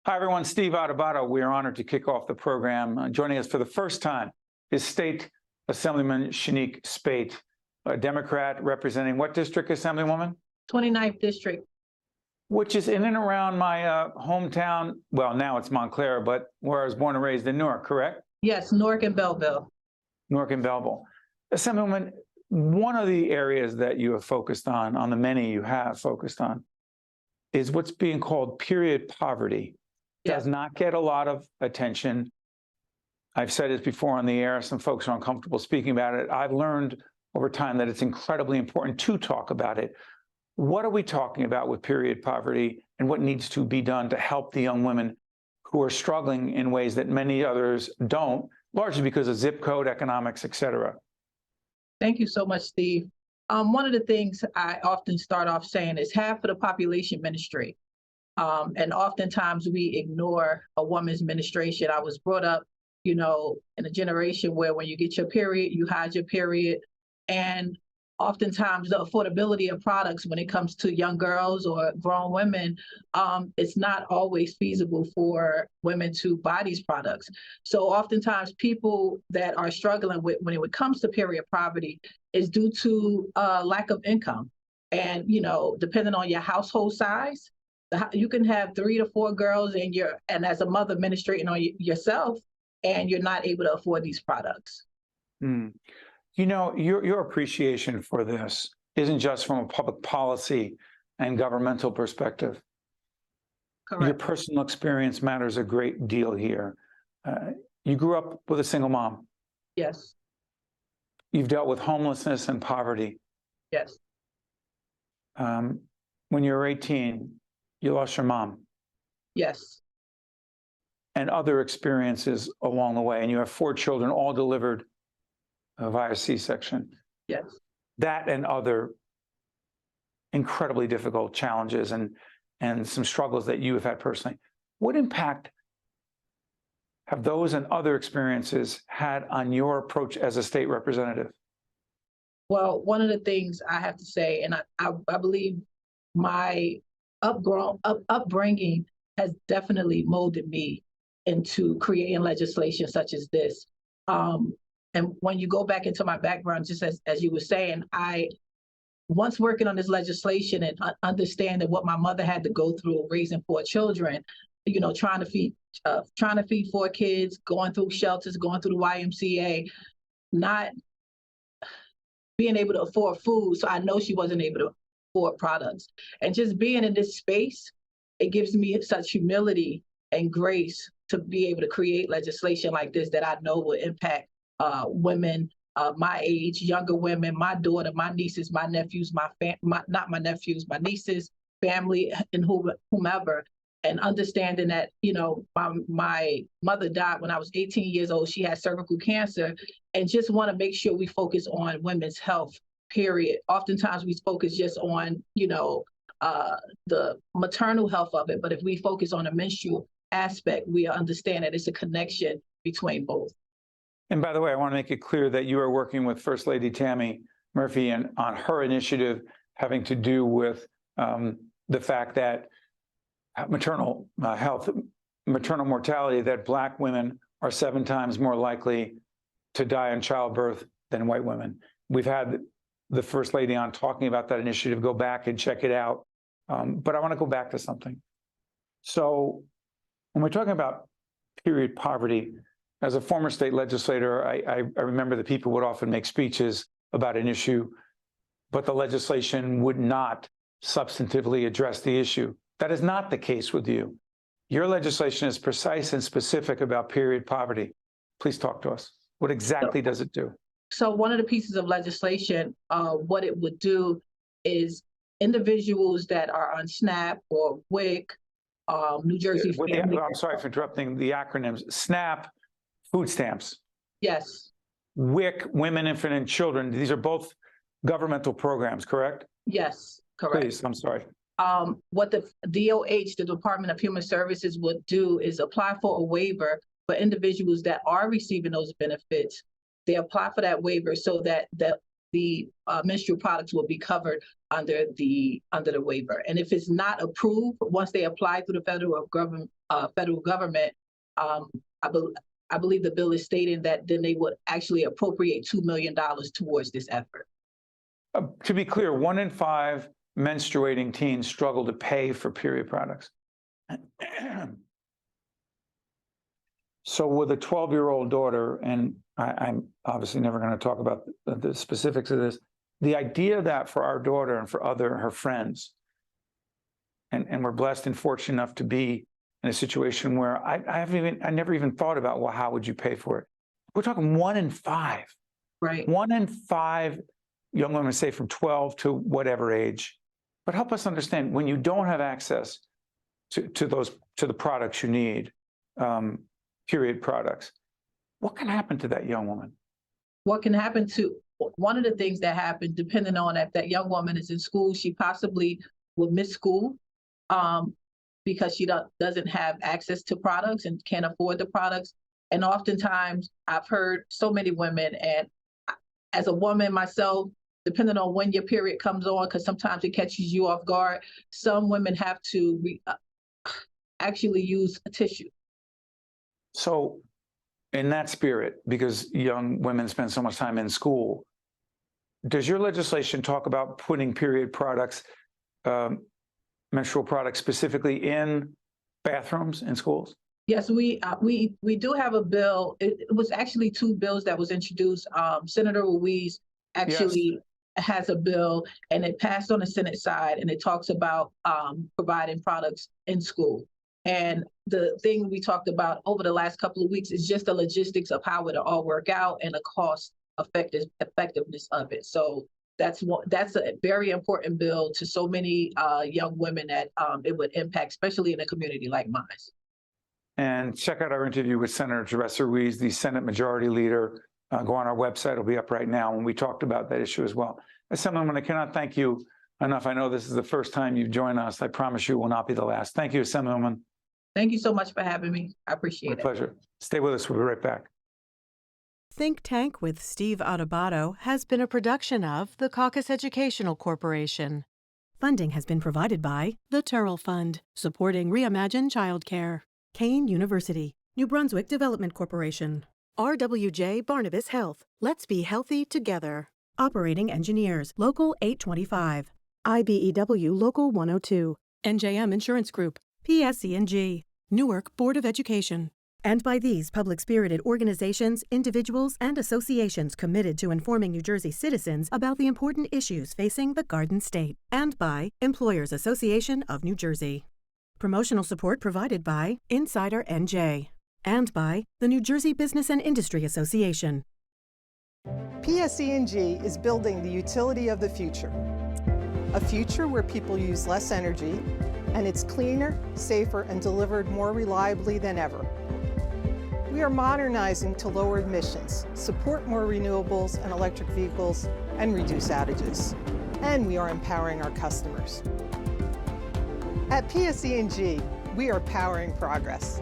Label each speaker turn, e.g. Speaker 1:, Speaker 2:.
Speaker 1: Hi, everyone. Steve Adubato. We are honored to kick off the program. Joining us for the first time is State Assemblyman Shanique Speight, a Democrat representing what district, Assemblywoman?
Speaker 2: 29th District.
Speaker 1: Which is in and around my hometown. Well, now it's Montclair, but where I was born and raised in Newark, correct?
Speaker 2: Yes, Newark and Belleville.
Speaker 1: Newark and Belleville. Assemblywoman, one of the areas that you have focused on the many you have focused on, is what's being called period poverty. Does not get a lot of attention. I've said this before on the air. Some folks are uncomfortable speaking about it. I've learned over time that it's incredibly important to talk about it. What are we talking about with period poverty, and what needs to be done to help the young women who are struggling in ways that many others don't, largely because of zip code, economics, et cetera?
Speaker 2: Thank you so much, Steve. One of the things I often start off saying is half of the population ministry. And oftentimes we ignore a woman's menstruation. I was brought up, in a generation where when you get your period, you hide your period. And oftentimes the affordability of products when it comes to young girls or grown women, it's not always feasible for women to buy these products. So oftentimes people that are struggling with when it comes to period poverty is due to lack of income. And, depending on your household size, you can have 3 to 4 girls and as a mother menstruating on yourself, and you're not able to afford these products.
Speaker 1: Your appreciation for this isn't just from a public policy and governmental perspective.
Speaker 2: Correct.
Speaker 1: Your personal experience matters a great deal here. You grew up with a single mom.
Speaker 2: Yes.
Speaker 1: You've dealt with homelessness and poverty.
Speaker 2: Yes.
Speaker 1: When you were 18, you lost your mom.
Speaker 2: Yes.
Speaker 1: And other experiences along the way. And you have 4 children, all delivered via C-section.
Speaker 2: Yes.
Speaker 1: That and other incredibly difficult challenges and some struggles that you have had personally. What impact have those and other experiences had on your approach as a state representative?
Speaker 2: Well, one of the things I have to say, and I believe my upbringing has definitely molded me into creating legislation such as this. And when you go back into my background, just as you were saying, once working on this legislation and understanding what my mother had to go through raising 4 children, trying to feed 4 kids, going through shelters, going through the YMCA, not being able to afford food. So I know she wasn't able to afford products. And just being in this space, it gives me such humility and grace to be able to create legislation like this that I know will impact women my age, younger women, my daughter, my nieces, my nephews, not my nephews, my nieces, family, and whomever. And understanding that, my mother died when I was 18 years old. She had cervical cancer, and just want to make sure we focus on women's health, period. Oftentimes we focus just on, the maternal health of it. But if we focus on the menstrual aspect, we understand that it's a connection between both.
Speaker 1: And by the way, I want to make it clear that you are working with First Lady Tammy Murphy on her initiative having to do with the fact that maternal health, maternal mortality, that Black women are 7 times more likely to die in childbirth than white women. We've had the First Lady on talking about that initiative. Go back and check it out. But I want to go back to something. So when we're talking about period poverty, as a former state legislator, I remember that people would often make speeches about an issue, but the legislation would not substantively address the issue. That is not the case with you. Your legislation is precise and specific about period poverty. Please talk to us. What exactly does it do?
Speaker 2: So one of the pieces of legislation, what it would do is individuals that are on SNAP or WIC, New Jersey.
Speaker 1: I'm sorry for interrupting the acronyms. SNAP, food stamps.
Speaker 2: Yes.
Speaker 1: WIC, women, infant, and children. These are both governmental programs, correct?
Speaker 2: Yes, correct.
Speaker 1: Please, I'm sorry.
Speaker 2: What the DOH, the Department of Human Services, would do is apply for a waiver for individuals that are receiving those benefits. They apply for that waiver so that the menstrual products will be covered under the waiver. And if it's not approved, once they apply through the federal government, I believe the bill is stating that then they would actually appropriate $2 million towards this effort.
Speaker 1: To be clear, 1 in 5 menstruating teens struggle to pay for period products. So with a 12-year-old daughter, and I'm obviously never going to talk about the specifics of this, the idea that for our daughter and for her friends, and we're blessed and fortunate enough to be in a situation where I never even thought about, well, how would you pay for it? We're talking 1 in 5.
Speaker 2: Right.
Speaker 1: 1 in 5 young women, say from 12 to whatever age. But help us understand, when you don't have access to the products you need, period products, what can happen to that young woman?
Speaker 2: What can happen to, one of the things that happen, depending on if that young woman is in school, she possibly will miss school because she doesn't have access to products and can't afford the products. And oftentimes I've heard so many women, and as a woman myself, depending on when your period comes on, because sometimes it catches you off guard, some women have to actually use a tissue.
Speaker 1: So in that spirit, because young women spend so much time in school, does your legislation talk about putting period products, menstrual products specifically in bathrooms in schools?
Speaker 2: Yes, we do have a bill. It was actually 2 bills that was introduced. Senator Ruiz actually has a bill, and it passed on the Senate side, and it talks about providing products in school. And the thing we talked about over the last couple of weeks is just the logistics of how it'll all work out and the cost effectiveness of it. So that's a very important bill to so many young women that it would impact, especially in a community like mine.
Speaker 1: And check out our interview with Senator Teresa Ruiz, the Senate Majority Leader. Go on our website, it'll be up right now, and we talked about that issue as well. Assemblywoman, I cannot thank you enough. I know this is the first time you've joined us. I promise you it will not be the last. Thank you, Assemblywoman.
Speaker 2: Thank you so much for having me. I appreciate it.
Speaker 1: My pleasure. Stay with us. We'll be right back.
Speaker 3: Think Tank with Steve Adubato has been a production of the Caucus Educational Corporation. Funding has been provided by the Turrell Fund, supporting Reimagine Childcare, Kane University, New Brunswick Development Corporation, RWJ Barnabas Health, Let's Be Healthy Together, Operating Engineers, Local 825, IBEW Local 102, NJM Insurance Group, PSE&G, Newark Board of Education, and by these public-spirited organizations, individuals, and associations committed to informing New Jersey citizens about the important issues facing the Garden State, and by Employers Association of New Jersey. Promotional support provided by Insider NJ, and by the New Jersey Business and Industry Association.
Speaker 4: PSE&G is building the utility of the future, a future where people use less energy, and it's cleaner, safer, and delivered more reliably than ever. We are modernizing to lower emissions, support more renewables and electric vehicles, and reduce outages. And we are empowering our customers. At PSE&G, we are powering progress.